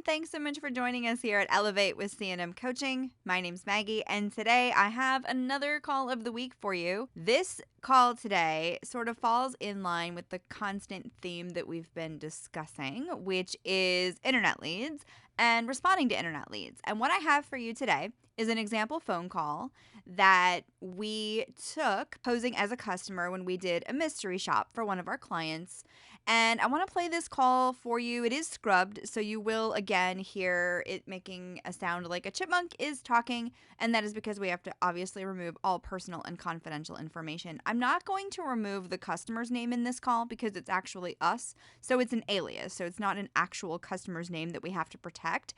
Thanks so much for joining us here at Elevate with C&M Coaching. My name's Maggie, and today I have another call of the week for you. This call today sort of falls in line with the constant theme that we've been discussing, which is internet leads and responding to internet leads. And what I have for you today is an example phone call that we took posing as a customer when we did a mystery shop for one of our clients. And I want to play this call for you. It is scrubbed, so you will again hear it making a sound like a chipmunk is talking, and that is because we have to obviously remove all personal and confidential information. I'm not going to remove the customer's name in this call because it's actually us, so it's an alias, so it's not an actual customer's name that we have to protect.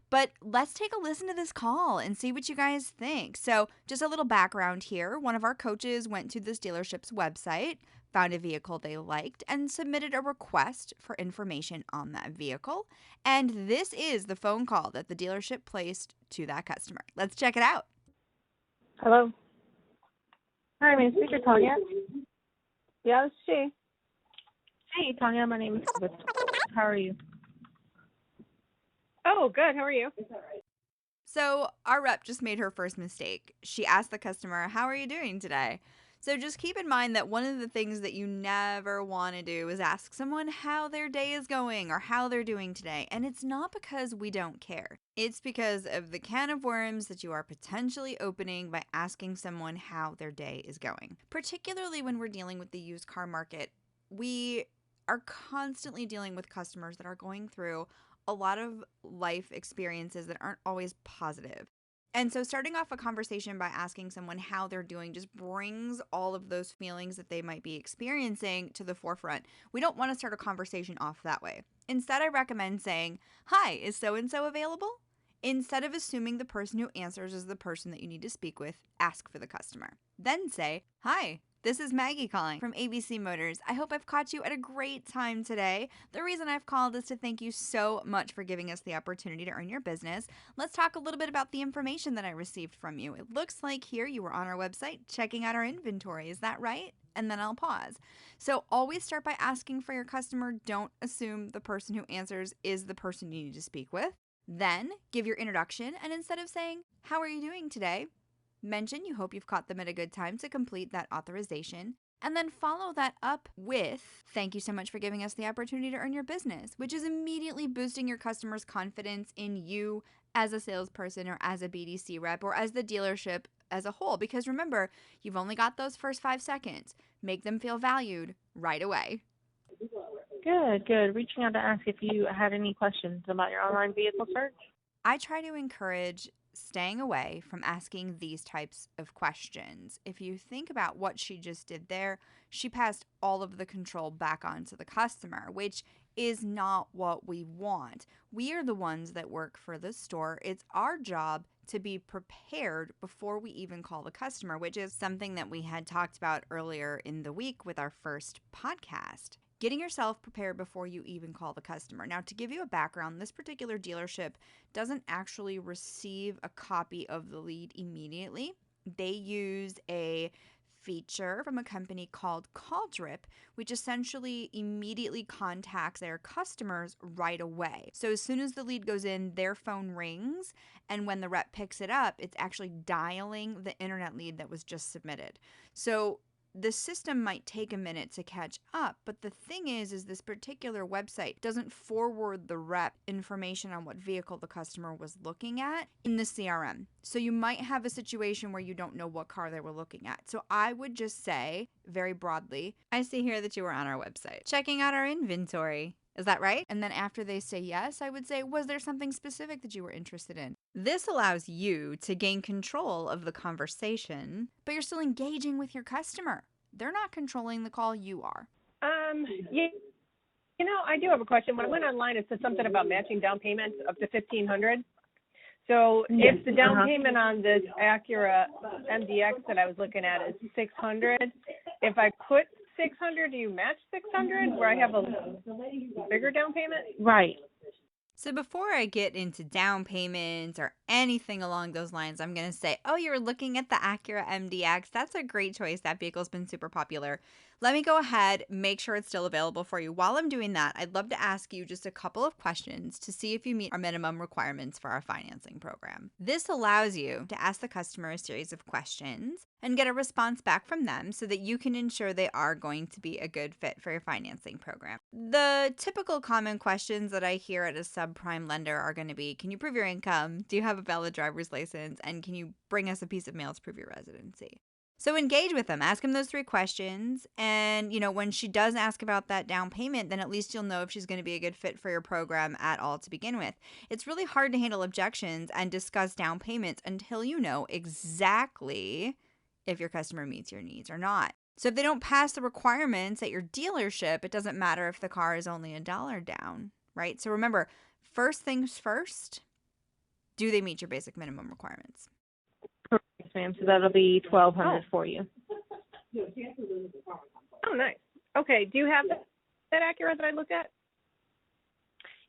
But let's take a listen to this call and see what you guys think. So just a little background here. One of our coaches went to this dealership's website, found a vehicle they liked, and submitted a request for information on that vehicle. And this is the phone call that the dealership placed to that customer. Let's check it out. Hello. Hi, may I speak to Tanya? Yeah, it's she. Hey, Tanya, my name is Elizabeth. How are you? Oh, good. How are you? So our rep just made her first mistake. She asked the customer, "How are you doing today?" So just keep in mind that one of the things that you never want to do is ask someone how their day is going or how they're doing today. And it's not because we don't care. It's because of the can of worms that you are potentially opening by asking someone how their day is going. Particularly when we're dealing with the used car market, we are constantly dealing with customers that are going through a lot of life experiences that aren't always positive. And so starting off a conversation by asking someone how they're doing just brings all of those feelings that they might be experiencing to the forefront. We don't want to start a conversation off that way. Instead, I recommend saying, "Hi, is so-and-so available?" Instead of assuming the person who answers is the person that you need to speak with, ask for the customer. Then say, "Hi, this is Maggie calling from ABC Motors. I hope I've caught you at a great time today. The reason I've called is to thank you so much for giving us the opportunity to earn your business. Let's talk a little bit about the information that I received from you. It looks like here you were on our website checking out our inventory. Is that right?" And then I'll pause. So always start by asking for your customer. Don't assume the person who answers is the person you need to speak with. Then give your introduction, and instead of saying, "How are you doing today?" mention you hope you've caught them at a good time to complete that authorization, and then follow that up with, "Thank you so much for giving us the opportunity to earn your business," which is immediately boosting your customer's confidence in you as a salesperson or as a BDC rep or as the dealership as a whole. Because remember, you've only got those first 5 seconds. Make them feel valued right away. Good. Reaching out to ask if you had any questions about your online vehicle search. I try to encourage staying away from asking these types of questions. If you think about what she just did there, she passed all of the control back onto the customer, which is not what we want. We are the ones that work for the store. It's our job to be prepared before we even call the customer, which is something that we had talked about earlier in the week with our first podcast. Getting yourself prepared before you even call the customer. Now, to give you a background, this particular dealership doesn't actually receive a copy of the lead immediately. They use a feature from a company called Call Drip, which essentially immediately contacts their customers right away. So as soon as the lead goes in, their phone rings, and when the rep picks it up, it's actually dialing the internet lead that was just submitted. So the system might take a minute to catch up, but the thing is this particular website doesn't forward the rep information on what vehicle the customer was looking at in the CRM. So you might have a situation where you don't know what car they were looking at. So I would just say, very broadly, "I see here that you were on our website checking out our inventory. Is that right?" And then after they say yes, I would say, "Was there something specific that you were interested in?" This allows you to gain control of the conversation, but you're still engaging with your customer. They're not controlling the call, you are. Yeah, I do have a question. When I went online, it said something about matching down payments up to $1,500. So if the down payment on this Acura MDX that I was looking at is $600, if I put $600, do you match $600 where I have a bigger down payment? Right. So before I get into down payments or anything along those lines, I'm going to say, oh, you're looking at the Acura MDX. That's a great choice. That vehicle's been super popular. Let me go ahead, make sure it's still available for you. While I'm doing that, I'd love to ask you just a couple of questions to see if you meet our minimum requirements for our financing program. This allows you to ask the customer a series of questions and get a response back from them so that you can ensure they are going to be a good fit for your financing program. The typical common questions that I hear at a subprime lender are going to be, can you prove your income? Do you have a valid driver's license? And can you bring us a piece of mail to prove your residency? So engage with them, ask them those 3 questions. And, when she does ask about that down payment, then at least you'll know if she's going to be a good fit for your program at all to begin with. It's really hard to handle objections and discuss down payments until you know exactly if your customer meets your needs or not. So if they don't pass the requirements at your dealership, it doesn't matter if the car is only $1 down, right? So remember, first things first, do they meet your basic minimum requirements? Yes, ma'am. So that'll be 1,200 for you. Oh, nice. Okay. Do you have that Acura that I looked at?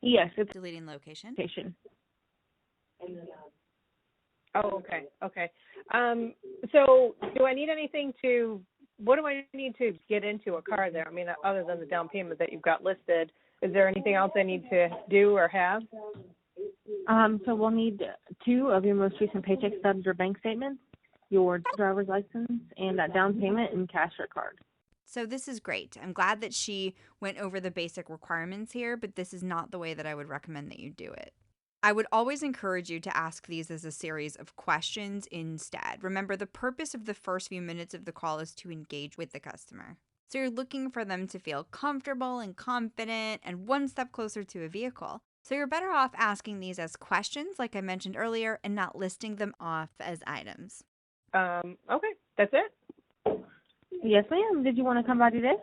Yes, it's Deleting location. location. Oh, okay. Okay. So do I need anything what do I need to get into a car there? I mean, other than the down payment that you've got listed, is there anything else I need to do or have? So we'll need 2 of your most recent paycheck stubs or bank statements, your driver's license, and that down payment and cash or card. So this is great. I'm glad that she went over the basic requirements here, but this is not the way that I would recommend that you do it. I would always encourage you to ask these as a series of questions instead. Remember, the purpose of the first few minutes of the call is to engage with the customer. So you're looking for them to feel comfortable and confident and one step closer to a vehicle. So you're better off asking these as questions, like I mentioned earlier, and not listing them off as items. Okay. That's it? Yes, ma'am. Did you want to come by today?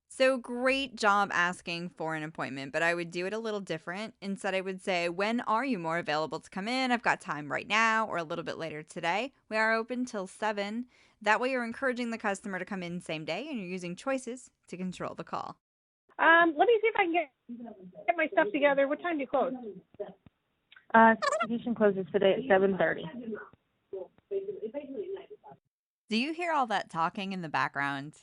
So great job asking for an appointment, but I would do it a little different. Instead, I would say, when are you more available to come in? I've got time right now or a little bit later today. We are open till 7. That way you're encouraging the customer to come in same day and you're using choices to control the call. Let me see if I can get my stuff together. What time do you close? Station closes today at 7:30. Do you hear all that talking in the background?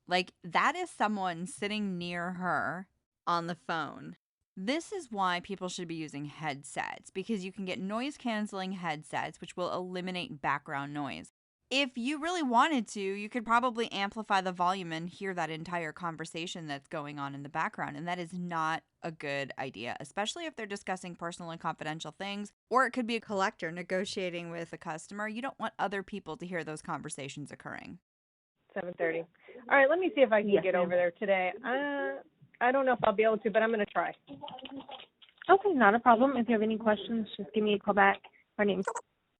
Like, that is someone sitting near her on the phone. This is why people should be using headsets, because you can get noise canceling headsets, which will eliminate background noise. If you really wanted to, you could probably amplify the volume and hear that entire conversation that's going on in the background. And that is not a good idea, especially if they're discussing personal and confidential things, or it could be a collector negotiating with a customer. You don't want other people to hear those conversations occurring. 7:30. All right, let me see if I can Yes, get ma'am. over there today. I don't know if I'll be able to, but I'm going to try. Okay, not a problem. If you have any questions, just give me a call back. My name's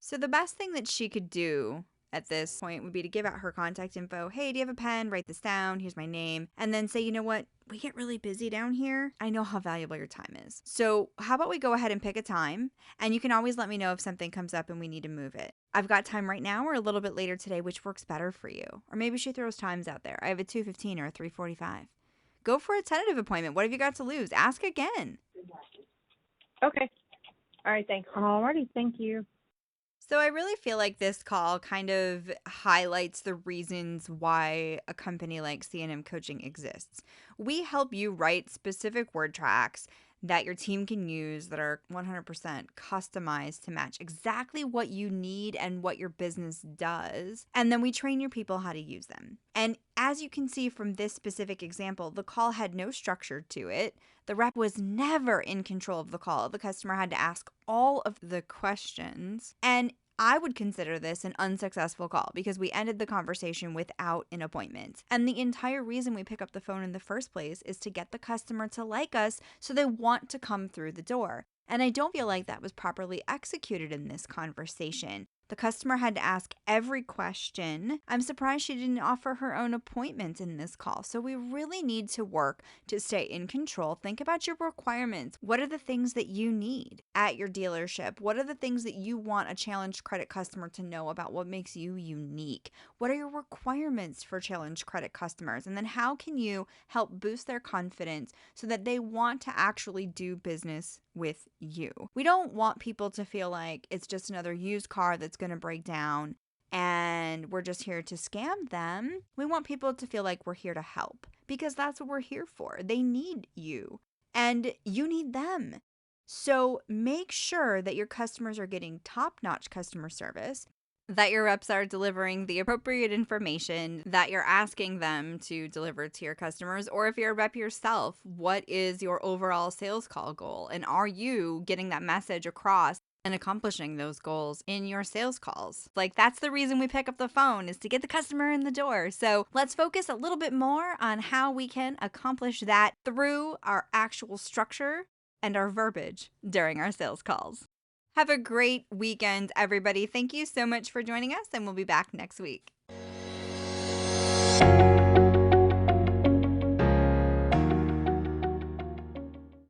So the best thing that she could do at this point would be to give out her contact info. Hey, do you have a pen? Write this down. Here's my name. And then say, you know what? We get really busy down here. I know how valuable your time is. So how about we go ahead and pick a time? And you can always let me know if something comes up and we need to move it. I've got time right now or a little bit later today, which works better for you. Or maybe she throws times out there. I have a 2:15 or a 3:45. Go for a tentative appointment. What have you got to lose? Ask again. Okay. All right, thanks. alrighty. Thank you. So I really feel like this call kind of highlights the reasons why a company like C&M Coaching exists. We help you write specific word tracks that your team can use that are 100% customized to match exactly what you need and what your business does. And then we train your people how to use them. And as you can see from this specific example, the call had no structure to it. The rep was never in control of the call. The customer had to ask all of the questions. And I would consider this an unsuccessful call because we ended the conversation without an appointment. And the entire reason we pick up the phone in the first place is to get the customer to like us so they want to come through the door. And I don't feel like that was properly executed in this conversation. The customer had to ask every question. I'm surprised she didn't offer her own appointment in this call. So we really need to work to stay in control. Think about your requirements. What are the things that you need at your dealership? What are the things that you want a challenged credit customer to know about what makes you unique? What are your requirements for challenged credit customers? And then how can you help boost their confidence so that they want to actually do business with you. We don't want people to feel like it's just another used car that's going to break down and we're just here to scam them. We want people to feel like we're here to help because that's what we're here for. They need you and you need them. So make sure that your customers are getting top-notch customer service, that your reps are delivering the appropriate information that you're asking them to deliver to your customers. Or if you're a rep yourself, what is your overall sales call goal? And are you getting that message across and accomplishing those goals in your sales calls? Like, that's the reason we pick up the phone, is to get the customer in the door. So let's focus a little bit more on how we can accomplish that through our actual structure and our verbiage during our sales calls. Have a great weekend, everybody. Thank you so much for joining us, and we'll be back next week.